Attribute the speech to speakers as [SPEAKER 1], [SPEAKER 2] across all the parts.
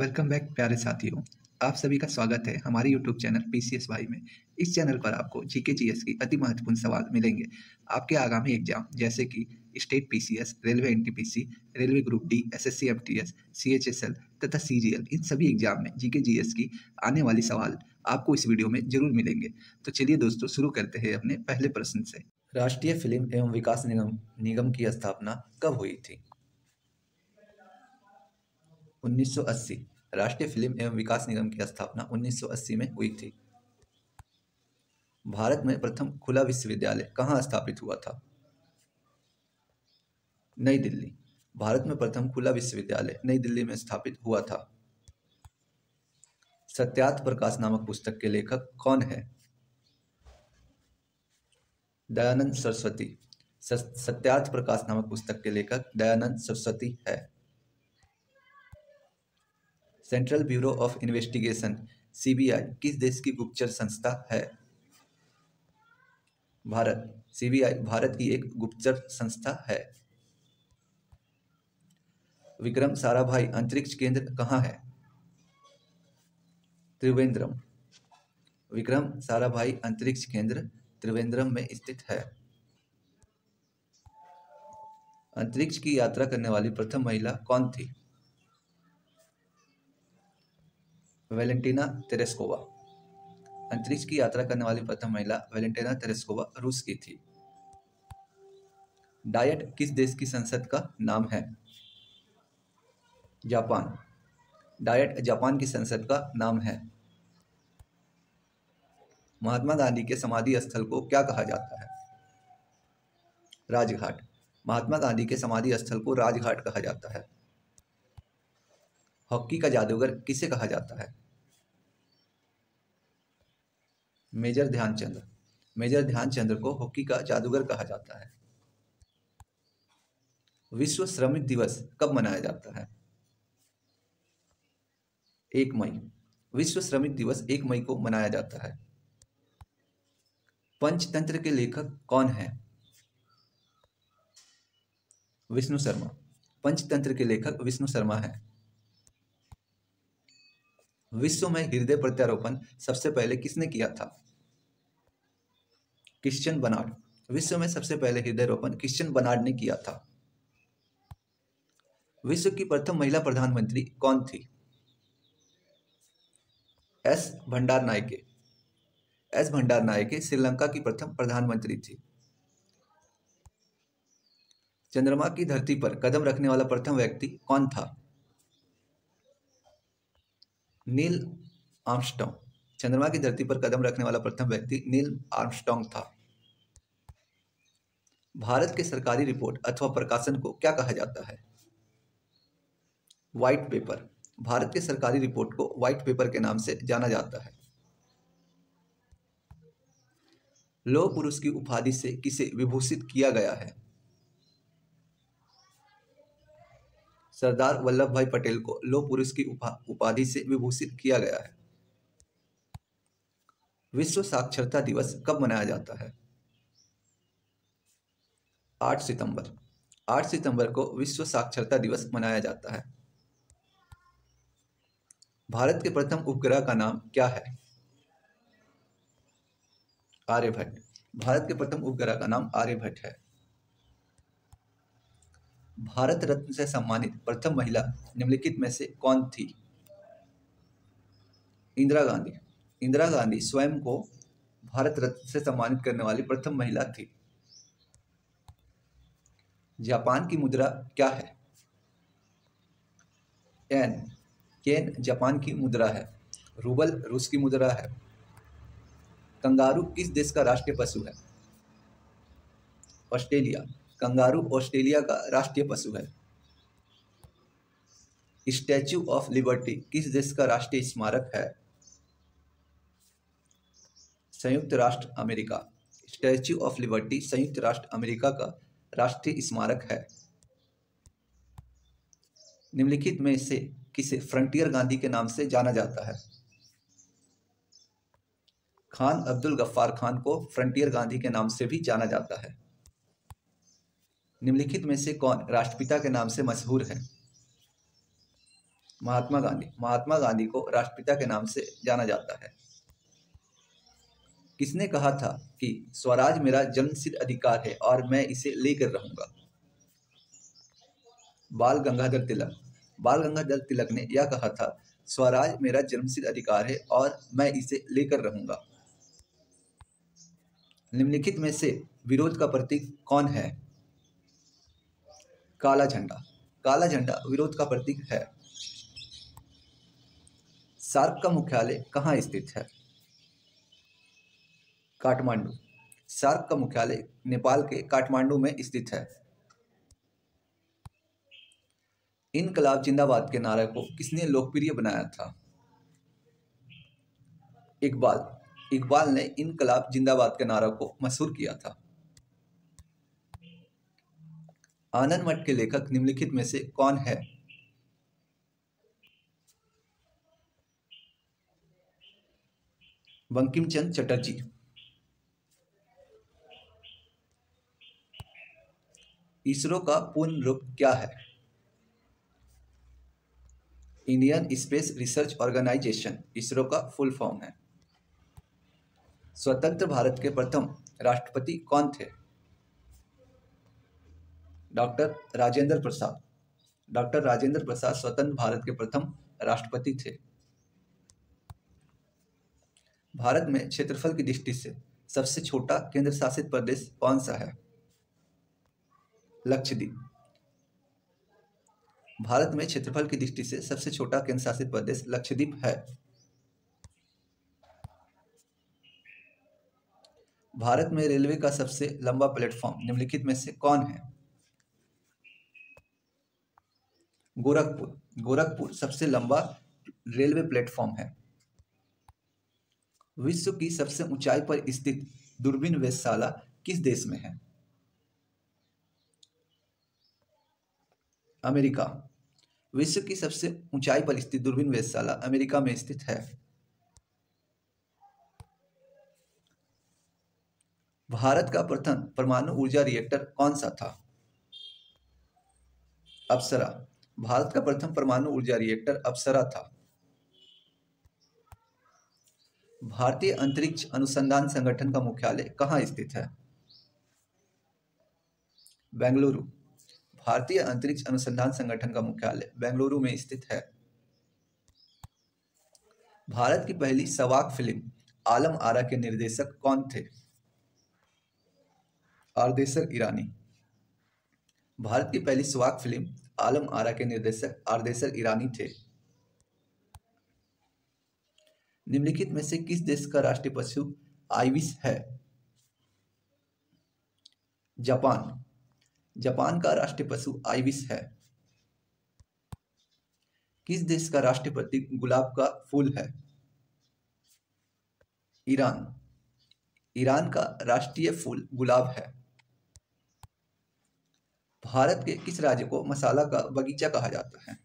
[SPEAKER 1] Welcome back प्यारे साथियों। आप सभी का स्वागत है हमारे यूट्यूब चैनल पीसीएस भाई में। इस चैनल पर आपको जीके जीएस की अति महत्वपूर्ण सवाल मिलेंगे आपके आगामी एग्जाम जैसे कि state PCS, railway NTPC, railway group D, SSC MTS, CHSL तथा सीजीएल। इन सभी एग्जाम में जीके जीएस की आने वाली सवाल आपको इस वीडियो में जरूर मिलेंगे। तो चलिए दोस्तों, शुरू करते हैं अपने पहले प्रश्न से। राष्ट्रीय फिल्म एवं विकास निगम की स्थापना कब हुई थी? 1980। राष्ट्रीय फिल्म एवं विकास निगम की स्थापना 1980 में हुई थी। भारत में प्रथम खुला विश्वविद्यालय कहाँ स्थापित हुआ था? नई दिल्ली। भारत में प्रथम खुला विश्वविद्यालय नई दिल्ली में स्थापित हुआ था। सत्यार्थ प्रकाश नामक पुस्तक के लेखक कौन है? दयानंद सरस्वती। सत्यार्थ प्रकाश नामक पुस्तक के लेखक दयानंद सरस्वती है। Central bureau of investigation CBI किस देश की गुप्तचर संस्था है? भारत। सीबीआई भारत की एक गुप्तचर संस्था है। विक्रम साराभाई अंतरिक्ष केंद्र कहाँ है? त्रिवेंद्रम। विक्रम साराभाई अंतरिक्ष केंद्र त्रिवेंद्रम में स्थित है। अंतरिक्ष की यात्रा करने वाली प्रथम महिला कौन थी? Valentina Tereshkova. अंतरिक्ष की यात्रा करने वाली प्रथम महिला वेलेंटिना तेरेस्कोवा रूस की थी। डायट किस देश की संसद का नाम है? जापान। डायट जापान की संसद का नाम है। महात्मा गांधी के समाधि स्थल को क्या कहा जाता है? राजघाट। महात्मा गांधी के समाधि स्थल को राजघाट कहा जाता है। हॉकी का जादूगर किसे कहा जाता है? मेजर ध्यानचंद। मेजर ध्यानचंद को हॉकी का जादूगर कहा जाता है। विश्व श्रमिक दिवस कब मनाया जाता है? 1 मई। विश्व श्रमिक दिवस 1 मई को मनाया जाता है। पंचतंत्र के लेखक कौन हैं? विष्णु शर्मा। पंचतंत्र के लेखक विष्णु शर्मा हैं। विश्व में हृदय प्रत्यारोपण सबसे पहले किसने किया था? Christian Barnard. विश्व में सबसे पहले हृदय रोपण क्रिश्चियन बर्नार्ड ने किया था। विश्व की प्रथम महिला प्रधानमंत्री कौन थी? एस भंडारनायके। एस भंडारनायके श्रीलंका की प्रथम प्रधानमंत्री थी। चंद्रमा की धरती पर कदम रखने वाला प्रथम व्यक्ति कौन था? Neil Armstrong. चंद्रमा की धरती पर कदम रखने वाला प्रथम व्यक्ति नील आर्मस्ट्रॉन्ग था। भारत के सरकारी रिपोर्ट अथवा प्रकाशन को क्या कहा जाता है? White paper. भारत के सरकारी रिपोर्ट को व्हाइट पेपर के नाम से जाना जाता है। लौह पुरुष की उपाधि से किसे विभूषित किया गया है? सरदार वल्लभ भाई पटेल को लौह पुरुष की उपाधि से विभूषित किया गया है। विश्व साक्षरता दिवस कब मनाया जाता है? 8 सितंबर। 8 सितंबर को विश्व साक्षरता दिवस मनाया जाता है। भारत के प्रथम उपग्रह का नाम क्या है? आर्यभट्ट। भारत के प्रथम उपग्रह का नाम आर्यभट्ट है। भारत रत्न से सम्मानित प्रथम महिला निम्नलिखित में से कौन थी? इंदिरा गांधी। इंदिरा गांधी स्वयं को भारत रत्न से सम्मानित करने वाली प्रथम महिला थी। जापान की मुद्रा क्या है? येन। येन जापान की मुद्रा है। रूबल रूस की मुद्रा है। कंगारू किस देश का राष्ट्रीय पशु है? ऑस्ट्रेलिया। कंगारू ऑस्ट्रेलिया का राष्ट्रीय पशु है। स्टैच्यू ऑफ लिबर्टी किस देश का राष्ट्रीय स्मारक है? संयुक्त राष्ट्र अमेरिका। स्टैच्यू ऑफ लिबर्टी संयुक्त राष्ट्र अमेरिका का राष्ट्रीय स्मारक है। निम्नलिखित में से किसे फ्रंटियर गांधी के नाम से जाना जाता है? खान अब्दुल गफ्फार खान को फ्रंटियर गांधी के नाम से भी जाना जाता है। निम्नलिखित में से कौन राष्ट्रपिता के नाम से मशहूर है? महात्मा गांधी को राष्ट्रपिता के नाम से जाना जाता है। किसने कहा था कि स्वराज मेरा जन्मसिद्ध अधिकार है और मैं इसे लेकर रहूंगा? बाल गंगाधर तिलक। बाल गंगाधर तिलक ने यह कहा था, स्वराज मेरा जन्मसिद्ध अधिकार है और मैं इसे लेकर रहूंगा। निम्नलिखित में से विरोध का प्रतीक कौन है? काला झंडा। काला झंडा विरोध का प्रतीक है। सार्क का मुख्यालय कहाँ स्थित है? काठमांडू। सार्क का मुख्यालय नेपाल के काठमांडू में स्थित है। इनकलाब जिंदाबाद के नारे को किसने लोकप्रिय बनाया था? इकबाल। इकबाल ने इनकलाब जिंदाबाद के नारे को मशहूर किया था। आनंद मठ के लेखक निम्नलिखित में से कौन है? बंकिम चंद्र चटर्जी। इसरो का पूर्ण रूप क्या है? Indian space research organisation ISRO का फुल फॉर्म है। स्वतंत्र भारत के प्रथम राष्ट्रपति कौन थे? डॉक्टर राजेंद्र प्रसाद। डॉक्टर राजेंद्र प्रसाद स्वतंत्र भारत के प्रथम राष्ट्रपति थे। भारत में क्षेत्रफल की दृष्टि से सबसे छोटा केंद्र शासित प्रदेश कौन सा है? लक्षद्वीप। भारत में क्षेत्रफल की दृष्टि से सबसे छोटा केंद्र शासित प्रदेश लक्षद्वीप है। भारत में रेलवे का सबसे लंबा प्लेटफॉर्म निम्नलिखित में से कौन है? गोरखपुर। गोरखपुर सबसे लंबा रेलवे प्लेटफॉर्म है। विश्व की सबसे ऊंचाई पर स्थित दूरबीन वेधशाला किस देश में है? अमेरिका। विश्व की सबसे ऊंचाई पर स्थित दूरबीन वेधशाला अमेरिका में स्थित है। भारत का प्रथम परमाणु ऊर्जा रिएक्टर कौन सा था? अप्सरा। भारत का प्रथम परमाणु ऊर्जा रिएक्टर अप्सरा था। भारतीय अंतरिक्ष अनुसंधान संगठन का मुख्यालय कहाँ स्थित है? बेंगलुरु। भारतीय अंतरिक्ष अनुसंधान संगठन का मुख्यालय बेंगलुरु में स्थित है। भारत की पहली सवाक फिल्म आलम आरा के निर्देशक कौन थे? आरदेसर ईरानी। भारत की पहली सवाक फिल्म आलम आरा के निर्देशक आरदेसर ईरानी थे। निम्नलिखित में से किस देश का राष्ट्रीय पशु आइविस है? जापान। जापान का राष्ट्रीय पशु आइविस है। किस देश का राष्ट्रीय प्रतीक गुलाब का फूल है? ईरान। ईरान का राष्ट्रीय फूल गुलाब है। भारत के किस राज्य को मसाला का बगीचा कहा जाता है?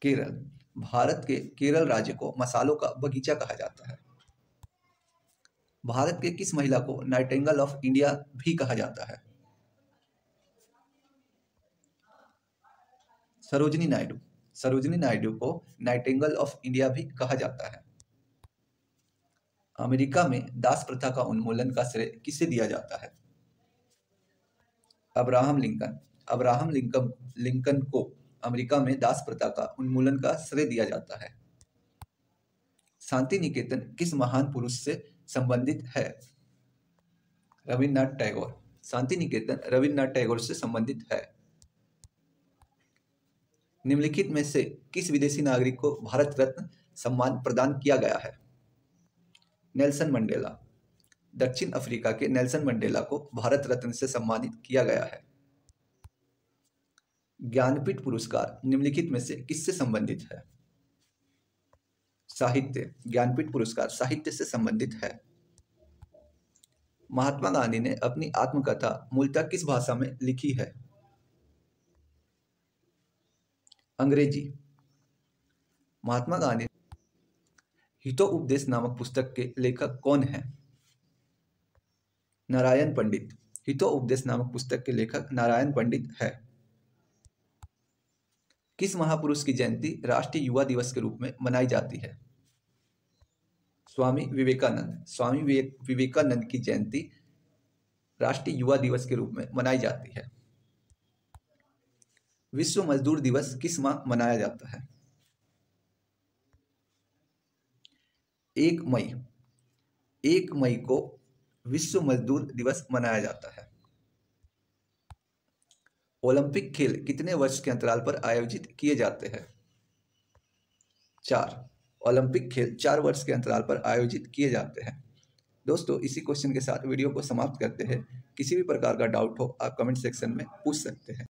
[SPEAKER 1] केरल। भारत के केरल राज्य को मसालों का बगीचा कहा जाता है। भारत के किस महिला को नाइटिंगेल ऑफ इंडिया भी कहा जाता है? सरोजिनी नायडू। सरोजिनी नायडू को नाइटिंगेल ऑफ इंडिया भी कहा जाता है। अमेरिका में दास प्रथा का उन्मूलन का श्रेय किसे दिया जाता है? Abraham Lincoln. अब्राहम लिंकन को अमेरिका में दास प्रथा का उन्मूलन का श्रेय दिया जाता है। शांति निकेतन किस महान पुरुष से संबंधित है? रविन्द्रनाथ टैगोर। शांति निकेतन रविन्द्रनाथ टैगोर से संबंधित है। निम्नलिखित में से किस विदेशी नागरिक को भारत रत्न सम्मान प्रदान किया गया है? Nelson Mandela. दक्षिण अफ्रीका के नेल्सन मंडेला को भारत रत्न से सम्मानित किया गया है। ज्ञानपीठ पुरस्कार निम्नलिखित में से किससे संबंधित है? साहित्य। ज्ञानपीठ पुरस्कार साहित्य से संबंधित है। महात्मा गांधी ने अपनी आत्मकथा मूलतः किस भाषा में लिखी है? अंग्रेजी। महात्मा गांधी हितोपदेश नामक पुस्तक के लेखक कौन हैं? नारायण पंडित। हितोपदेश नामक पुस्तक के लेखक नारायण पंडित है। किस महापुरुष की जयंती राष्ट्रीय युवा दिवस के रूप में मनाई जाती है? स्वामी विवेकानंद। विवेकानंद की जयंती राष्ट्रीय युवा दिवस के रूप में मनाई जाती है। विश्व मजदूर दिवस किस माह मनाया जाता है? 1 मई। 1 मई को विश्व मजदूर दिवस मनाया जाता है। ओलंपिक खेल कितने वर्ष के अंतराल पर आयोजित किए जाते हैं? 4। ओलंपिक खेल 4 वर्ष के अंतराल पर आयोजित किए जाते हैं। दोस्तों, इसी क्वेश्चन के साथ वीडियो को समाप्त करते हैं। किसी भी प्रकार का डाउट हो आप कमेंट सेक्शन में पूछ सकते हैं।